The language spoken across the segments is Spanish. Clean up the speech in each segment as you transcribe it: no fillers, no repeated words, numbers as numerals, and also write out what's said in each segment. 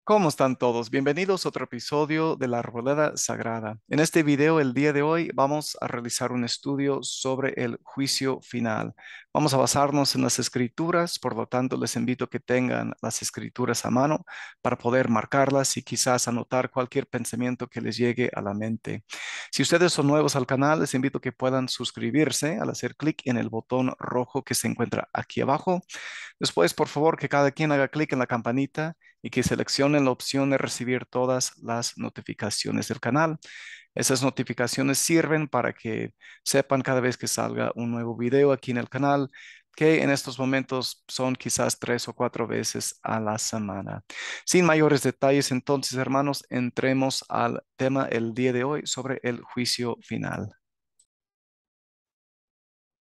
¿Cómo están todos? Bienvenidos a otro episodio de la Arboleda Sagrada. En este video, el día de hoy, vamos a realizar un estudio sobre el juicio final. Vamos a basarnos en las escrituras, por lo tanto, les invito a que tengan las escrituras a mano para poder marcarlas y quizás anotar cualquier pensamiento que les llegue a la mente. Si ustedes son nuevos al canal, les invito a que puedan suscribirse al hacer clic en el botón rojo que se encuentra aquí abajo. Después, por favor, que cada quien haga clic en la campanita y que seleccionen la opción de recibir todas las notificaciones del canal. Esas notificaciones sirven para que sepan cada vez que salga un nuevo video aquí en el canal, que en estos momentos son quizás 3 o 4 veces a la semana. Sin mayores detalles, entonces, hermanos, entremos al tema el día de hoy sobre el juicio final.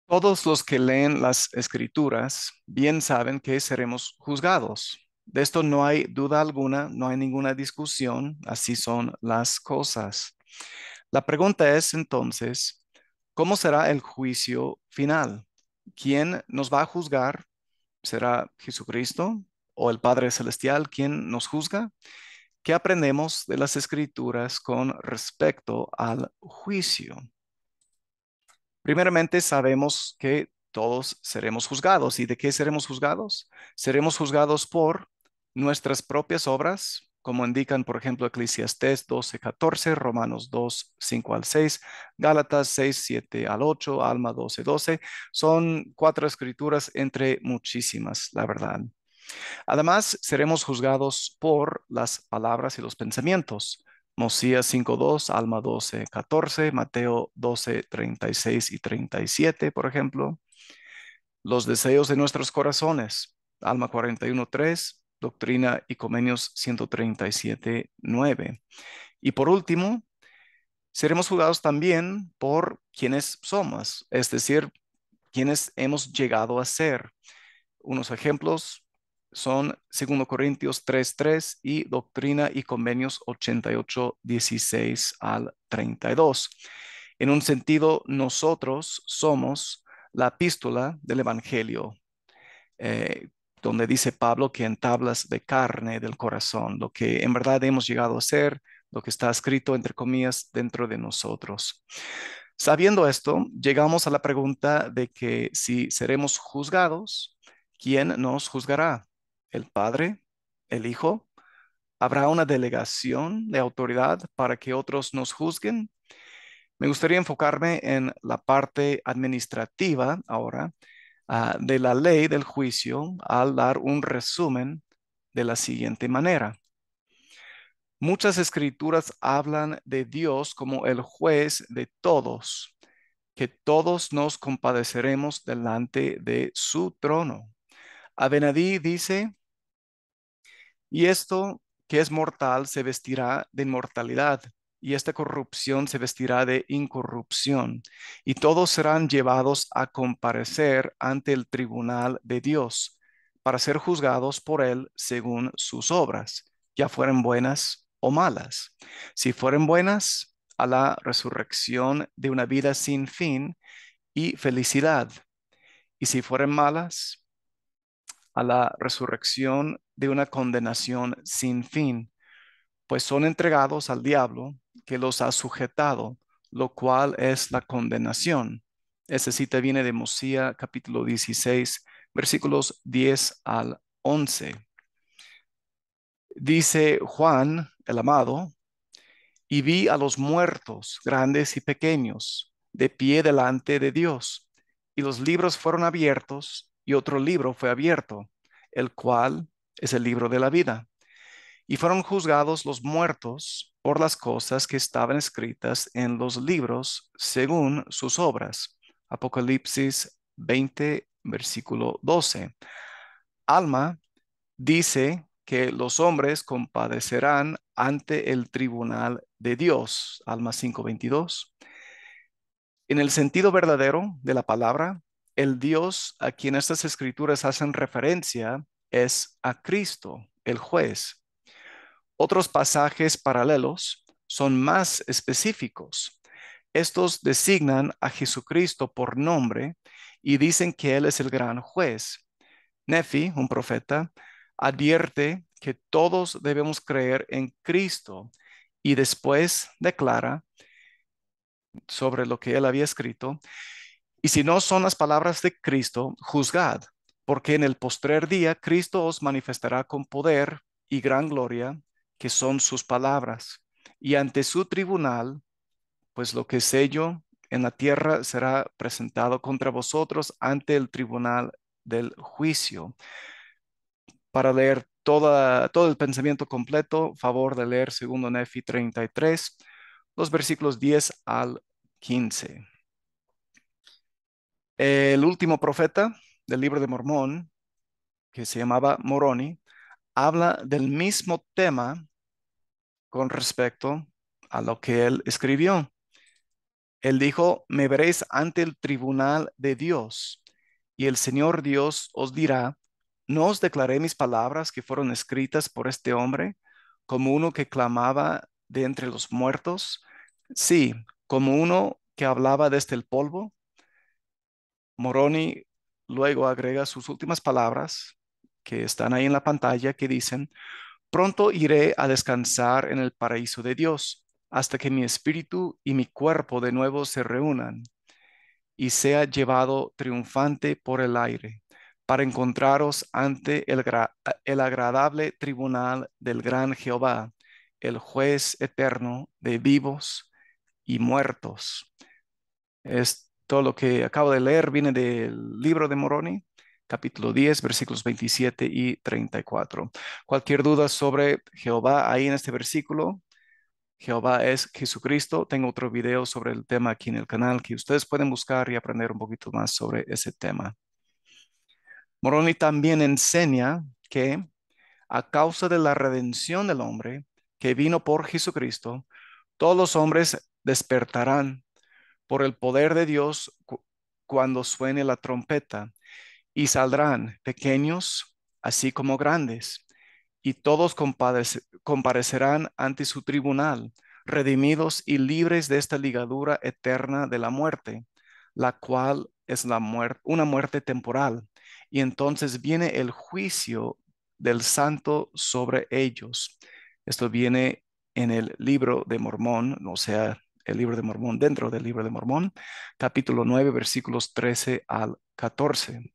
Todos los que leen las escrituras bien saben que seremos juzgados. De esto no hay duda alguna, no hay ninguna discusión, así son las cosas. La pregunta es entonces, ¿cómo será el juicio final? ¿Quién nos va a juzgar? ¿Será Jesucristo o el Padre Celestial quien nos juzga? ¿Qué aprendemos de las escrituras con respecto al juicio? Primeramente, sabemos que todos seremos juzgados. ¿Y de qué seremos juzgados? Seremos juzgados por nuestras propias obras, como indican, por ejemplo, Eclesiastés 12:14, Romanos 2:5 al 6, Gálatas 6:7 al 8, Alma 12:12. Son cuatro escrituras entre muchísimas, la verdad. Además, seremos juzgados por las palabras y los pensamientos. Mosías 5:2, Alma 12:14, Mateo 12:36 y 37, por ejemplo. Los deseos de nuestros corazones. Alma 41:3, Doctrina y Comenios 137:9. Y por último, seremos juzgados también por quienes somos, es decir, quienes hemos llegado a ser. Unos ejemplos son 2 Corintios 3:3 y Doctrina y Convenios 88:16 al 32. En un sentido, nosotros somos la epístola del Evangelio, eh, donde dice Pablo que en tablas de carne del corazón, lo que en verdad hemos llegado a ser, lo que está escrito, entre comillas, dentro de nosotros. Sabiendo esto, llegamos a la pregunta de que si seremos juzgados, ¿quién nos juzgará? ¿El Padre? ¿El Hijo? ¿Habrá una delegación de autoridad para que otros nos juzguen? Me gustaría enfocarme en la parte administrativa ahora, de la ley del juicio al dar un resumen de la siguiente manera. Muchas escrituras hablan de Dios como el juez de todos, que todos nos compadeceremos delante de su trono. Abenadí dice, y esto que es mortal se vestirá de inmortalidad, y esta corrupción se vestirá de incorrupción, y todos serán llevados a comparecer ante el tribunal de Dios, para ser juzgados por él según sus obras, ya fueren buenas o malas. Si fueren buenas, a la resurrección de una vida sin fin y felicidad. Y si fueren malas, a la resurrección de una condenación sin fin, pues son entregados al diablo que los ha sujetado, lo cual es la condenación. Esa cita viene de Mosía capítulo 16, versículos 10 al 11. Dice Juan, el amado, y vi a los muertos, grandes y pequeños, de pie delante de Dios. Y los libros fueron abiertos, y otro libro fue abierto, el cual es el libro de la vida. Y fueron juzgados los muertos por las cosas que estaban escritas en los libros según sus obras. Apocalipsis 20, versículo 12. Alma dice que los hombres compadecerán ante el tribunal de Dios. Alma 5:22. En el sentido verdadero de la palabra, el Dios a quien estas escrituras hacen referencia es a Cristo, el juez. Otros pasajes paralelos son más específicos. Estos designan a Jesucristo por nombre y dicen que Él es el gran juez. Nefi, un profeta, advierte que todos debemos creer en Cristo. Y después declara sobre lo que él había escrito: y si no son las palabras de Cristo, juzgad, porque en el postrer día Cristo os manifestará con poder y gran gloria, que son sus palabras. Y ante su tribunal, pues lo que es sello en la tierra será presentado contra vosotros ante el tribunal del juicio. Para leer todo el pensamiento completo, favor de leer segundo Nefi 33, los versículos 10 al 15. El último profeta del libro de Mormón, que se llamaba Moroni, habla del mismo tema con respecto a lo que él escribió. Él dijo: me veréis ante el tribunal de Dios, y el Señor Dios os dirá: ¿no os declaré mis palabras que fueron escritas por este hombre, como uno que clamaba de entre los muertos? Sí, como uno que hablaba desde el polvo. Moroni luego agrega sus últimas palabras, que están ahí en la pantalla, que dicen: pronto iré a descansar en el paraíso de Dios, hasta que mi espíritu y mi cuerpo de nuevo se reúnan y sea llevado triunfante por el aire, para encontraros ante el agradable tribunal del gran Jehová, el juez eterno de vivos y muertos. Esto lo que acabo de leer viene del libro de Moroni, capítulo 10, versículos 27 y 34. Cualquier duda sobre Jehová ahí en este versículo: Jehová es Jesucristo. Tengo otro video sobre el tema aquí en el canal que ustedes pueden buscar y aprender un poquito más sobre ese tema. Moroni también enseña que a causa de la redención del hombre que vino por Jesucristo, todos los hombres despertarán por el poder de Dios cuando suene la trompeta, y saldrán pequeños así como grandes, y todos comparecerán ante su tribunal, redimidos y libres de esta ligadura eterna de la muerte, la cual es una muerte temporal. Y entonces viene el juicio del santo sobre ellos. Esto viene en el libro de Mormón, o sea, el libro de Mormón dentro del libro de Mormón, capítulo 9, versículos 13 al 14.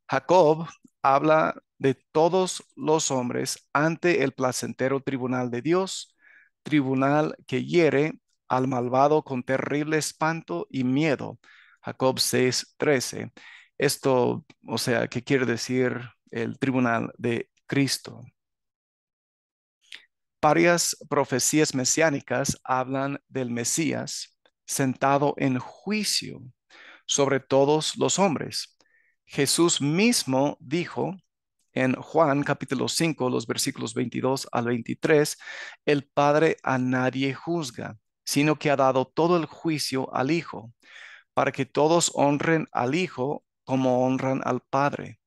Jacob habla de todos los hombres ante el placentero tribunal de Dios, tribunal que hiere al malvado con terrible espanto y miedo. Jacob 6:13. Esto, o sea, ¿qué quiere decir el tribunal de Cristo? Varias profecías mesiánicas hablan del Mesías sentado en juicio sobre todos los hombres. Jesús mismo dijo en Juan capítulo 5, los versículos 22 al 23: el Padre a nadie juzga, sino que ha dado todo el juicio al Hijo, para que todos honren al Hijo como honran al Padre.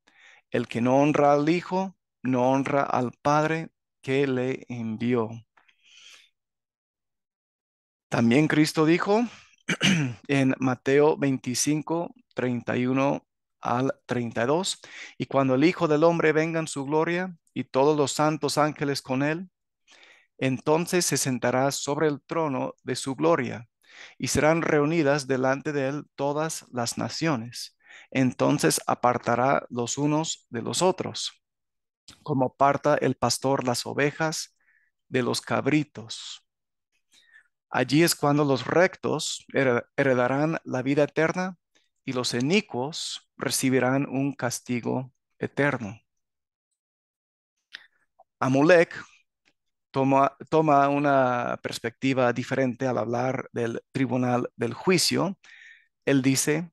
El que no honra al Hijo, no honra al Padre que le envió. También Cristo dijo en Mateo 25, 31 al 32: y cuando el Hijo del Hombre venga en su gloria y todos los santos ángeles con él, entonces se sentará sobre el trono de su gloria, y serán reunidas delante de él todas las naciones. Entonces apartará los unos de los otros, como aparta el pastor las ovejas de los cabritos. Allí es cuando los rectos heredarán la vida eterna, y los inicuos recibirán un castigo eterno. Amulek toma una perspectiva diferente al hablar del tribunal del juicio. Él dice: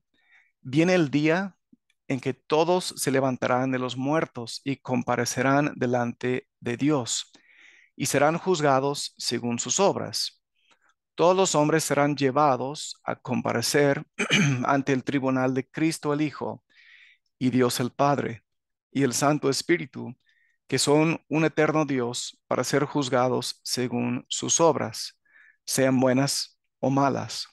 viene el día en que todos se levantarán de los muertos y comparecerán delante de Dios, y serán juzgados según sus obras. Todos los hombres serán llevados a comparecer ante el tribunal de Cristo el Hijo, y Dios el Padre, y el Santo Espíritu, que son un eterno Dios, para ser juzgados según sus obras, sean buenas o malas.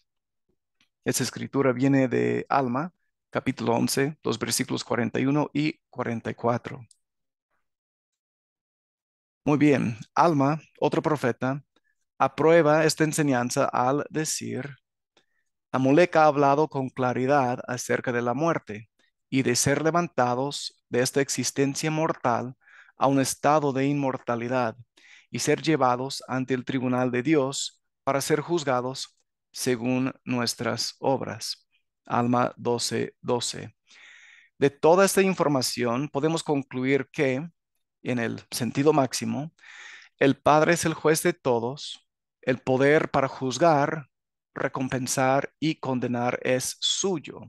Esa escritura viene de Alma, capítulo 11, los versículos 41 y 44. Muy bien, Alma, otro profeta, aprueba esta enseñanza al decir: Amulek ha hablado con claridad acerca de la muerte y de ser levantados de esta existencia mortal a un estado de inmortalidad y ser llevados ante el tribunal de Dios para ser juzgados según nuestras obras. Alma 12:12. De toda esta información podemos concluir que, en el sentido máximo, el Padre es el juez de todos, el poder para juzgar, recompensar y condenar es suyo.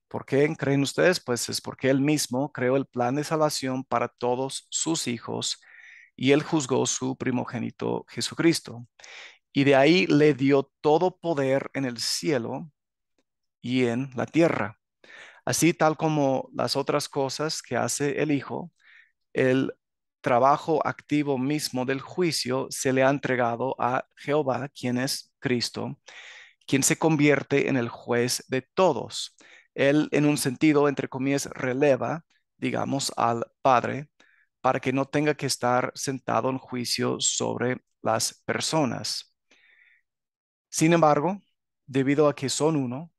¿Por qué creen ustedes? Pues es porque Él mismo creó el plan de salvación para todos sus hijos y Él juzgó su primogénito Jesucristo. Y de ahí le dio todo poder en el cielo y en la tierra. Así tal como las otras cosas que hace el Hijo, el trabajo activo mismo del juicio se le ha entregado a Jehová, quien es Cristo, quien se convierte en el juez de todos. Él, en un sentido, entre comillas, releva, digamos, al Padre para que no tenga que estar sentado en juicio sobre las personas. Sin embargo, debido a que son uno,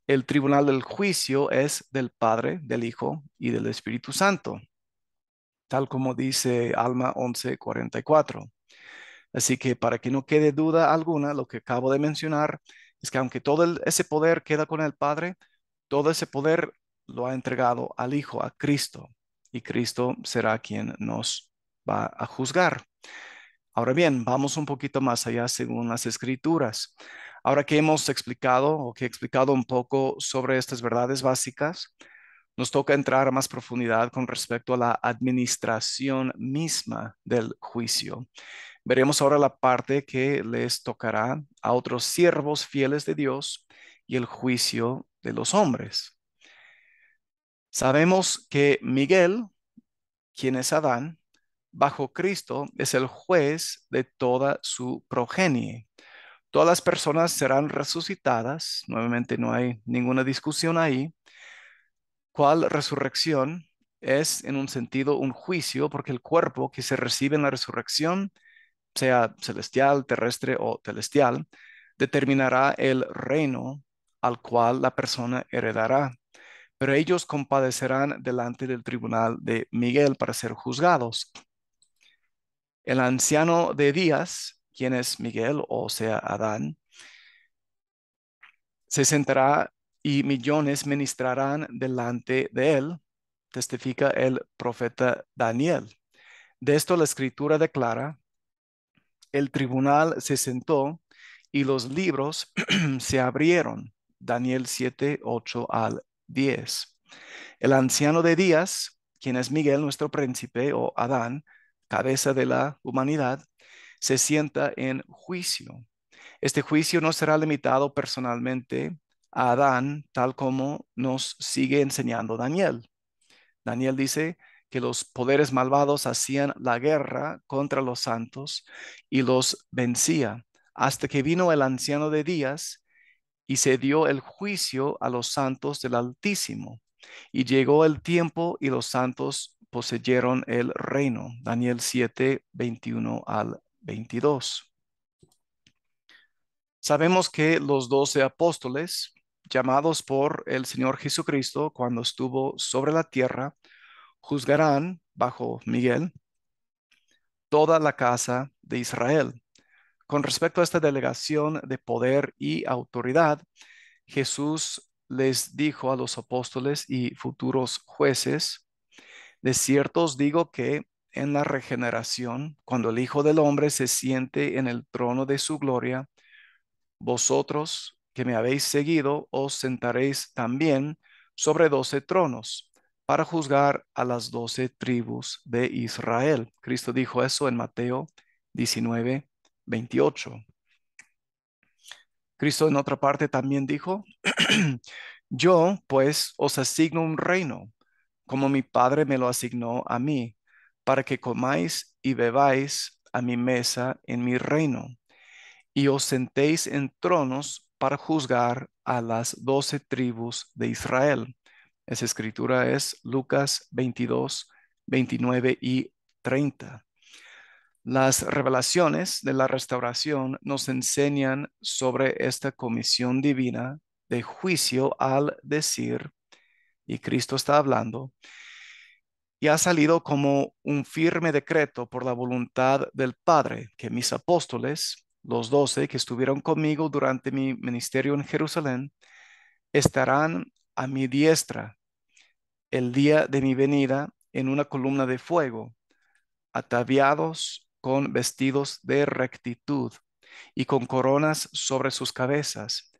el tribunal del juicio es del Padre, del Hijo y del Espíritu Santo, tal como dice Alma 11:44. Así que para que no quede duda alguna, lo que acabo de mencionar es que aunque todo ese poder queda con el Padre, todo ese poder lo ha entregado al Hijo, a Cristo, y Cristo será quien nos va a juzgar. Ahora bien, vamos un poquito más allá según las Escrituras. Ahora que hemos explicado o que he explicado un poco sobre estas verdades básicas, nos toca entrar a más profundidad con respecto a la administración misma del juicio. Veremos ahora la parte que les tocará a otros siervos fieles de Dios y el juicio de los hombres. Sabemos que Miguel, quien es Adán, bajo Cristo es el juez de toda su progenie. Todas las personas serán resucitadas, nuevamente no hay ninguna discusión ahí. ¿Cuál resurrección? Es en un sentido un juicio, porque el cuerpo que se recibe en la resurrección, sea celestial, terrestre o celestial, determinará el reino al cual la persona heredará. Pero ellos compadecerán delante del tribunal de Miguel para ser juzgados. El anciano de días, quien es Miguel, o sea, Adán, se sentará y millones ministrarán delante de él, testifica el profeta Daniel. De esto la escritura declara: el tribunal se sentó y los libros se abrieron. Daniel 7:8 al 10. El anciano de días, quien es Miguel, nuestro príncipe, o Adán, cabeza de la humanidad, se sienta en juicio. Este juicio no será limitado personalmente a Adán, tal como nos sigue enseñando Daniel. Daniel dice que los poderes malvados hacían la guerra contra los santos y los vencía, hasta que vino el anciano de días y se dio el juicio a los santos del Altísimo. Y llegó el tiempo y los santos poseyeron el reino. Daniel 7:21 al 22. Sabemos que los 12 apóstoles, llamados por el Señor Jesucristo cuando estuvo sobre la tierra, juzgarán bajo Miguel toda la casa de Israel. Con respecto a esta delegación de poder y autoridad, Jesús les dijo a los apóstoles y futuros jueces: de cierto os digo que en la regeneración, cuando el Hijo del Hombre se siente en el trono de su gloria, vosotros que me habéis seguido os sentaréis también sobre 12 tronos para juzgar a las 12 tribus de Israel. Cristo dijo eso en Mateo 19:28. Cristo en otra parte también dijo: yo pues os asigno un reino, como mi Padre me lo asignó a mí, para que comáis y bebáis a mi mesa en mi reino y os sentéis en tronos para juzgar a las 12 tribus de Israel. Esa escritura es Lucas 22:29 y 30. Las revelaciones de la restauración nos enseñan sobre esta comisión divina de juicio al decir, y Cristo está hablando, y ha salido como un firme decreto por la voluntad del Padre, que mis apóstoles, los 12 que estuvieron conmigo durante mi ministerio en Jerusalén, estarán a mi diestra el día de mi venida en una columna de fuego, ataviados con vestidos de rectitud y con coronas sobre sus cabezas,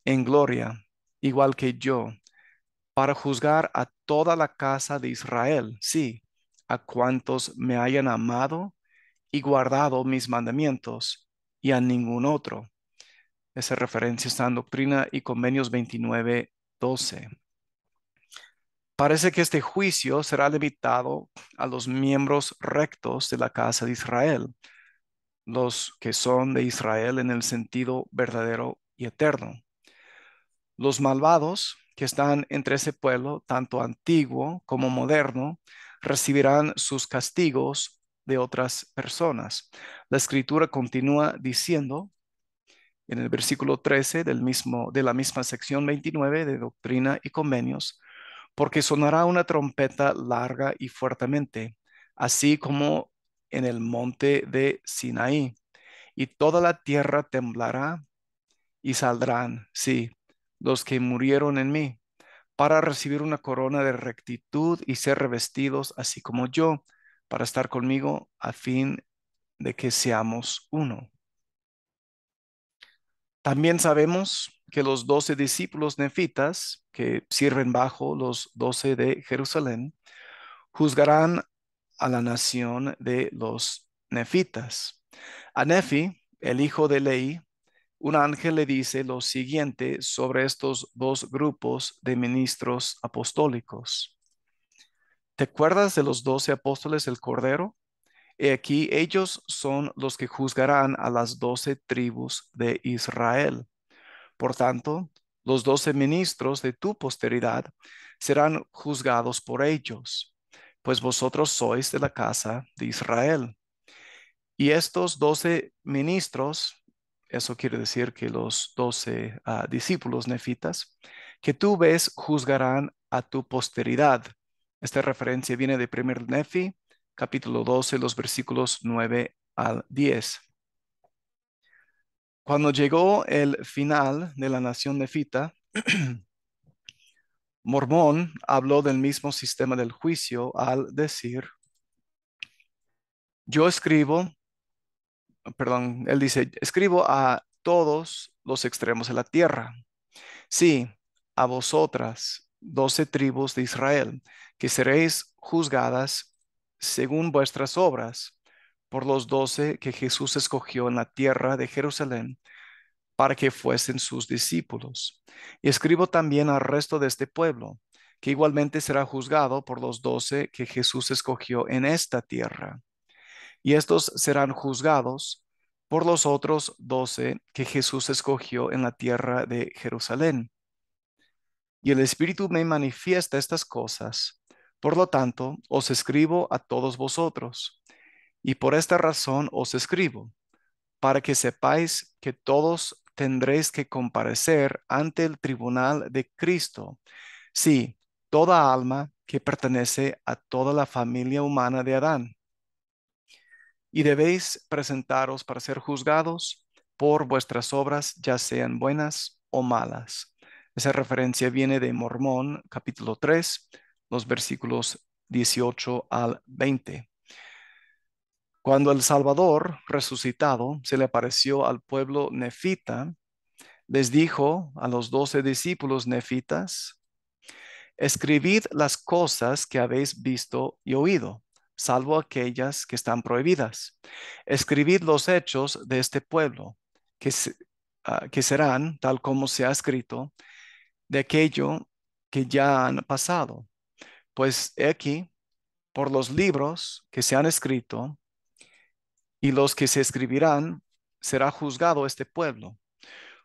en gloria, igual que yo, para juzgar a toda la casa de Israel, sí, a cuantos me hayan amado y guardado mis mandamientos, y a ningún otro. Esa referencia está en Doctrina y Convenios 29:12. Parece que este juicio será limitado a los miembros rectos de la casa de Israel, los que son de Israel en el sentido verdadero y eterno. Los malvados que están entre ese pueblo, tanto antiguo como moderno, recibirán sus castigos de otras personas. La escritura continúa diciendo en el versículo 13 de la misma sección 29 de Doctrina y Convenios, porque sonará una trompeta larga y fuertemente, así como en el monte de Sinaí, y toda la tierra temblará y saldrán, sí, los que murieron en mí, para recibir una corona de rectitud y ser revestidos así como yo, para estar conmigo a fin de que seamos uno. También sabemos que los 12 discípulos nefitas, que sirven bajo los 12 de Jerusalén, juzgarán a la nación de los nefitas. A Nefi, el hijo de Leí, un ángel le dice lo siguiente sobre estos dos grupos de ministros apostólicos. ¿Te acuerdas de los 12 apóstoles del Cordero? He aquí, ellos son los que juzgarán a las 12 tribus de Israel. Por tanto, los 12 ministros de tu posteridad serán juzgados por ellos, pues vosotros sois de la casa de Israel. Y estos 12 ministros, eso quiere decir que los 12 discípulos nefitas, que tú ves juzgarán a tu posteridad. Esta referencia viene de 1 Nefi, capítulo 12, los versículos 9 al 10. Cuando llegó el final de la nación nefita, Mormón habló del mismo sistema del juicio al decir, yo escribo, perdón, él dice, escribo a todos los extremos de la tierra. Sí, a vosotras, 12 tribus de Israel, que seréis juzgadas según vuestras obras por los 12 que Jesús escogió en la tierra de Jerusalén para que fuesen sus discípulos. Y escribo también al resto de este pueblo, que igualmente será juzgado por los 12 que Jesús escogió en esta tierra. Y estos serán juzgados por los otros 12 que Jesús escogió en la tierra de Jerusalén. Y el Espíritu me manifiesta estas cosas. Por lo tanto, os escribo a todos vosotros. Y por esta razón os escribo, para que sepáis que todos tendréis que comparecer ante el tribunal de Cristo. Sí, toda alma que pertenece a toda la familia humana de Adán. Y debéis presentaros para ser juzgados por vuestras obras, ya sean buenas o malas. Esa referencia viene de Mormón, capítulo 3, los versículos 18 al 20. Cuando el Salvador resucitado se le apareció al pueblo nefita, les dijo a los 12 discípulos nefitas, escribid las cosas que habéis visto y oído, salvo aquellas que están prohibidas. Escribid los hechos de este pueblo, que serán, tal como se ha escrito, de aquello que ya han pasado. Pues he aquí, por los libros que se han escrito y los que se escribirán, será juzgado este pueblo,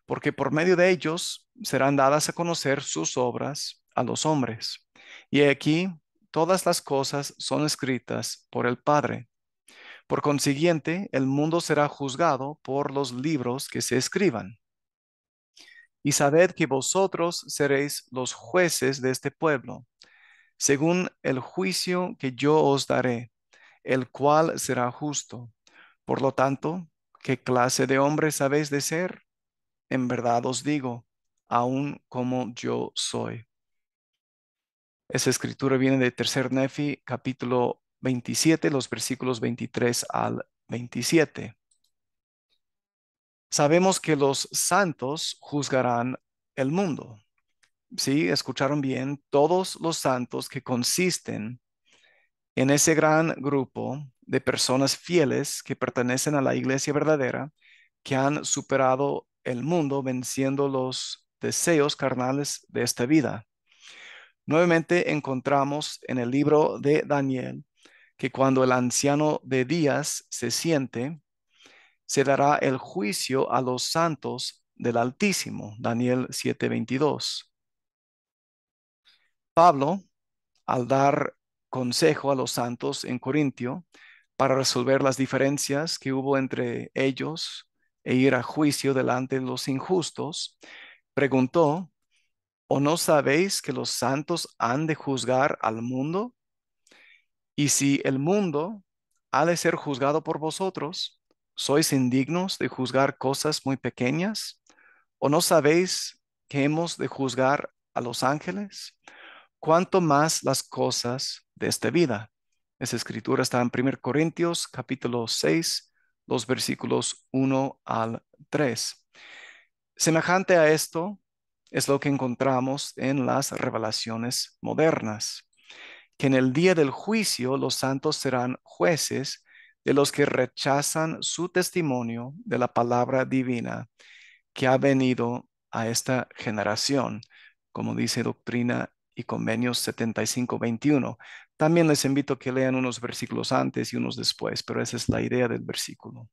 porque por medio de ellos serán dadas a conocer sus obras a los hombres. Y he aquí todas las cosas son escritas por el Padre. Por consiguiente, el mundo será juzgado por los libros que se escriban. Y sabed que vosotros seréis los jueces de este pueblo, según el juicio que yo os daré, el cual será justo. Por lo tanto, ¿qué clase de hombres habéis de ser? En verdad os digo, aun como yo soy. Esa escritura viene de Tercer Nefi, capítulo 27, los versículos 23 al 27. Sabemos que los santos juzgarán el mundo. Sí, escucharon bien, todos los santos que consisten en ese gran grupo de personas fieles que pertenecen a la iglesia verdadera, que han superado el mundo venciendo los deseos carnales de esta vida. Nuevamente encontramos en el libro de Daniel que cuando el anciano de días se siente, se dará el juicio a los santos del Altísimo. Daniel 7:22. Pablo, al dar consejo a los santos en Corintio para resolver las diferencias que hubo entre ellos e ir a juicio delante de los injustos, preguntó, ¿o no sabéis que los santos han de juzgar al mundo? Y si el mundo ha de ser juzgado por vosotros, ¿sois indignos de juzgar cosas muy pequeñas? ¿O no sabéis que hemos de juzgar a los ángeles? ¿Cuánto más las cosas de esta vida? Esa escritura está en 1 Corintios capítulo 6, los versículos 1 al 3. Semejante a esto es lo que encontramos en las revelaciones modernas, que en el día del juicio los santos serán jueces de los que rechazan su testimonio de la palabra divina que ha venido a esta generación, como dice Doctrina y Convenios 75:21. También les invito a que lean unos versículos antes y unos después, pero esa es la idea del versículo.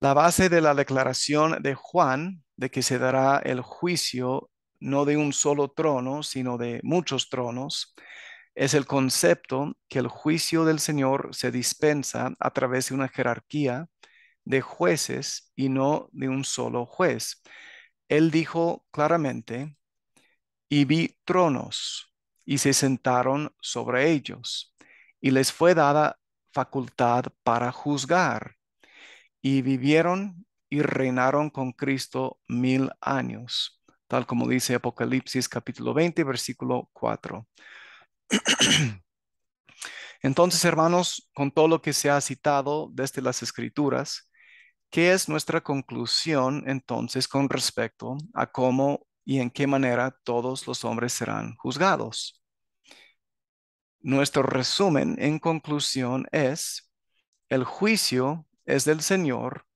La base de la declaración de Juan de que se dará el juicio no de un solo trono, sino de muchos tronos, es el concepto que el juicio del Señor se dispensa a través de una jerarquía de jueces y no de un solo juez. Él dijo claramente, y vi tronos, y se sentaron sobre ellos, y les fue dada facultad para juzgar, y vivieron y reinaron con Cristo 1000 años, tal como dice Apocalipsis capítulo 20, versículo 4. Entonces, hermanos, con todo lo que se ha citado desde las Escrituras, ¿qué es nuestra conclusión entonces con respecto a cómo y en qué manera todos los hombres serán juzgados? Nuestro resumen en conclusión es, el juicio es del Señor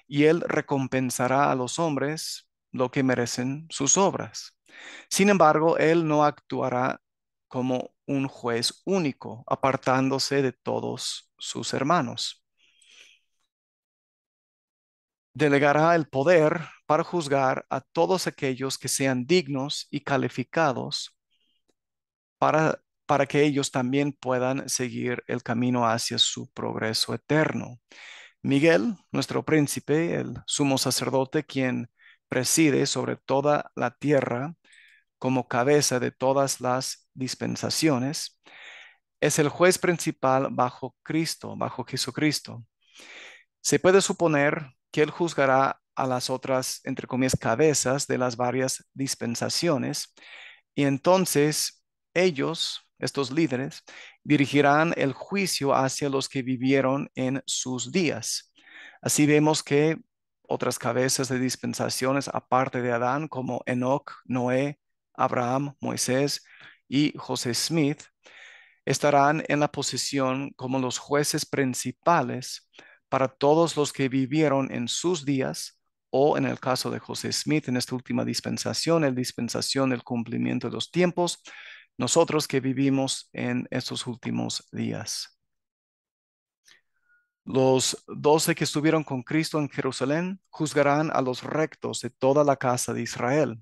y Él recompensará a los hombres lo que merecen sus obras. Sin embargo, Él no actuará como un juez único, apartándose de todos sus hermanos. Delegará el poder para juzgar a todos aquellos que sean dignos y calificados para que ellos también puedan seguir el camino hacia su progreso eterno. Miguel, nuestro príncipe, el sumo sacerdote, quien preside sobre toda la tierra como cabeza de todas las dispensaciones, es el juez principal bajo Cristo, bajo Jesucristo. Se puede suponer que él juzgará a las otras, entre comillas, cabezas de las varias dispensaciones, y entonces ellos, estos líderes, dirigirán el juicio hacia los que vivieron en sus días. Así vemos que otras cabezas de dispensaciones, aparte de Adán, como Enoc, Noé, Abraham, Moisés y José Smith, estarán en la posición como los jueces principales para todos los que vivieron en sus días, o en el caso de José Smith, en esta última dispensación, el dispensación del cumplimiento de los tiempos, nosotros que vivimos en estos últimos días. Los 12 que estuvieron con Cristo en Jerusalén juzgarán a los rectos de toda la casa de Israel.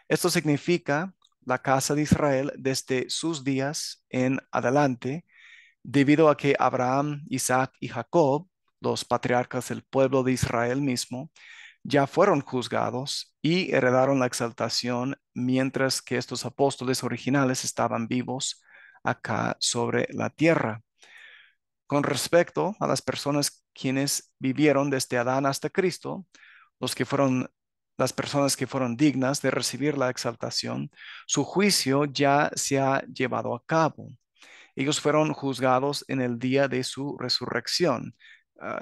Esto significa la casa de Israel desde sus días en adelante, debido a que Abraham, Isaac y Jacob, los patriarcas del pueblo de Israel mismo, ya fueron juzgados y heredaron la exaltación, mientras que estos apóstoles originales estaban vivos acá sobre la tierra. Con respecto a las personas quienes vivieron desde Adán hasta Cristo, las personas que fueron dignas de recibir la exaltación, su juicio ya se ha llevado a cabo. Ellos fueron juzgados en el día de su resurrección.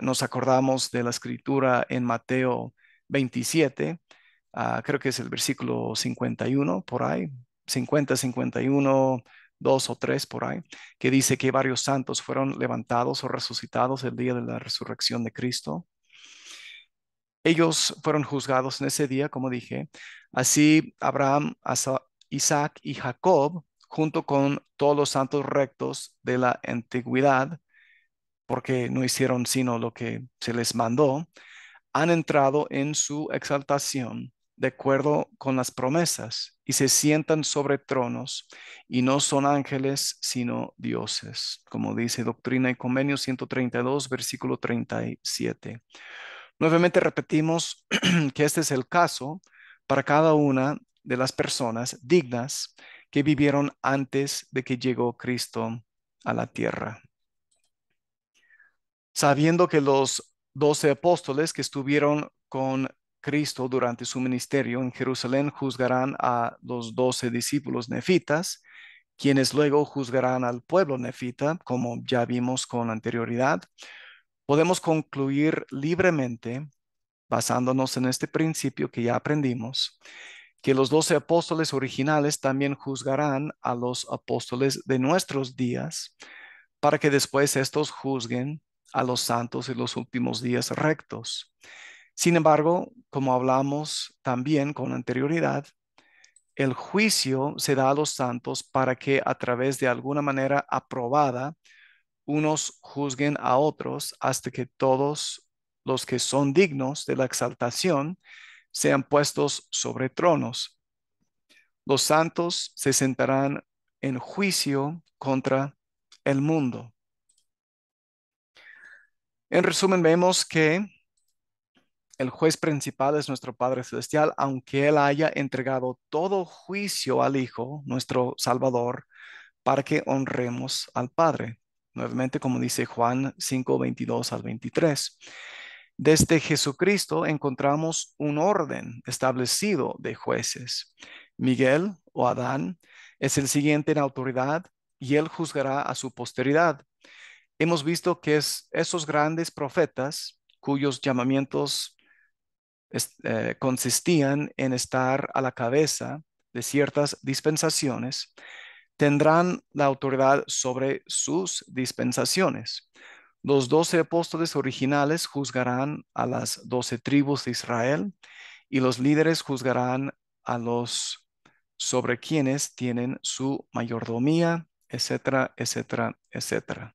Nos acordamos de la escritura en Mateo 27, creo que es el versículo 51 por ahí, 50, 51, 2 o 3 por ahí, que dice que varios santos fueron levantados o resucitados el día de la resurrección de Cristo. Ellos fueron juzgados en ese día, como dije. Así Abraham, Isaac y Jacob, junto con todos los santos rectos de la antigüedad, porque no hicieron sino lo que se les mandó, han entrado en su exaltación de acuerdo con las promesas y se sientan sobre tronos y no son ángeles sino dioses, como dice Doctrina y Convenio 132, versículo 37. Nuevamente repetimos que este es el caso para cada una de las personas dignas que vivieron antes de que llegó Cristo a la tierra. Sabiendo que los 12 apóstoles que estuvieron con Cristo durante su ministerio en Jerusalén juzgarán a los 12 discípulos nefitas, quienes luego juzgarán al pueblo nefita, como ya vimos con anterioridad, podemos concluir libremente, basándonos en este principio que ya aprendimos, que los 12 apóstoles originales también juzgarán a los apóstoles de nuestros días, para que después estos juzguen a los santos en los últimos días rectos. Sin embargo, como hablamos también con anterioridad, el juicio se da a los santos para que a través de alguna manera aprobada, unos juzguen a otros hasta que todos los que son dignos de la exaltación sean puestos sobre tronos. Los santos se sentarán en juicio contra el mundo. En resumen, vemos que el juez principal es nuestro Padre Celestial, aunque Él haya entregado todo juicio al Hijo, nuestro Salvador, para que honremos al Padre. Nuevamente, como dice Juan 5, 22 al 23. Desde Jesucristo encontramos un orden establecido de jueces. Miguel o Adán es el siguiente en autoridad y él juzgará a su posteridad. Hemos visto que esos grandes profetas cuyos llamamientos consistían en estar a la cabeza de ciertas dispensaciones, tendrán la autoridad sobre sus dispensaciones. Los 12 apóstoles originales juzgarán a las 12 tribus de Israel y los líderes juzgarán a los sobre quienes tienen su mayordomía, etcétera, etcétera, etcétera.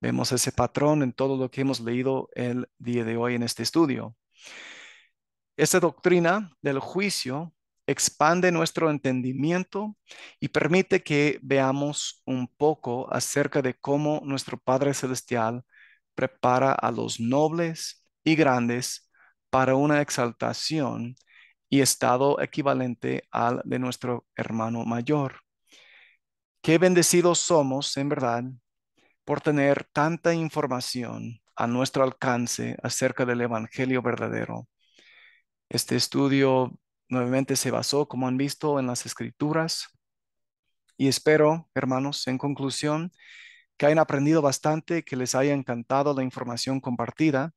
Vemos ese patrón en todo lo que hemos leído el día de hoy en este estudio. Esta doctrina del juicio expande nuestro entendimiento y permite que veamos un poco acerca de cómo nuestro Padre Celestial prepara a los nobles y grandes para una exaltación y estado equivalente al de nuestro hermano mayor. Qué bendecidos somos, en verdad, por tener tanta información a nuestro alcance acerca del Evangelio verdadero. Este estudio nuevamente se basó, como han visto, en las Escrituras y espero, hermanos, en conclusión, que hayan aprendido bastante, que les haya encantado la información compartida.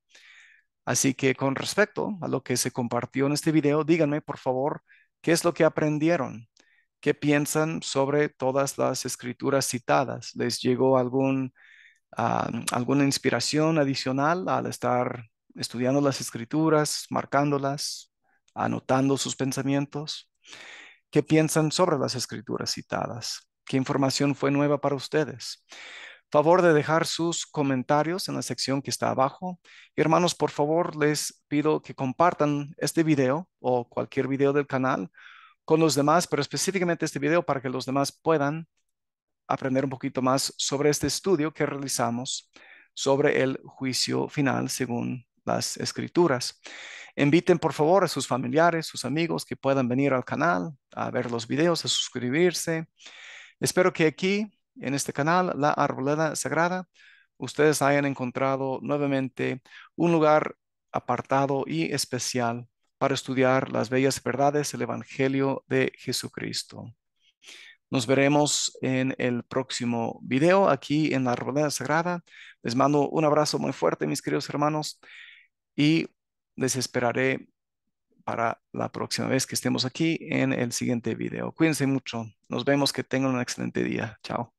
Así que con respecto a lo que se compartió en este video, díganme, por favor, qué es lo que aprendieron, qué piensan sobre todas las escrituras citadas. ¿Les llegó alguna inspiración adicional al estar estudiando las escrituras, marcándolas, anotando sus pensamientos? ¿Qué piensan sobre las escrituras citadas? ¿Qué información fue nueva para ustedes? Favor de dejar sus comentarios en la sección que está abajo. Y hermanos, por favor, les pido que compartan este video o cualquier video del canal con los demás, pero específicamente este video para que los demás puedan aprender un poquito más sobre este estudio que realizamos sobre el juicio final según las escrituras. Inviten por favor a sus familiares, sus amigos que puedan venir al canal a ver los videos, a suscribirse. Espero que aquí, en este canal, La Arboleda Sagrada, ustedes hayan encontrado nuevamente un lugar apartado y especial para estudiar las bellas verdades del Evangelio de Jesucristo. Nos veremos en el próximo video aquí en La Arboleda Sagrada. Les mando un abrazo muy fuerte, mis queridos hermanos, y les esperaré para la próxima vez que estemos aquí en el siguiente video. Cuídense mucho. Nos vemos. Que tengan un excelente día. Chao.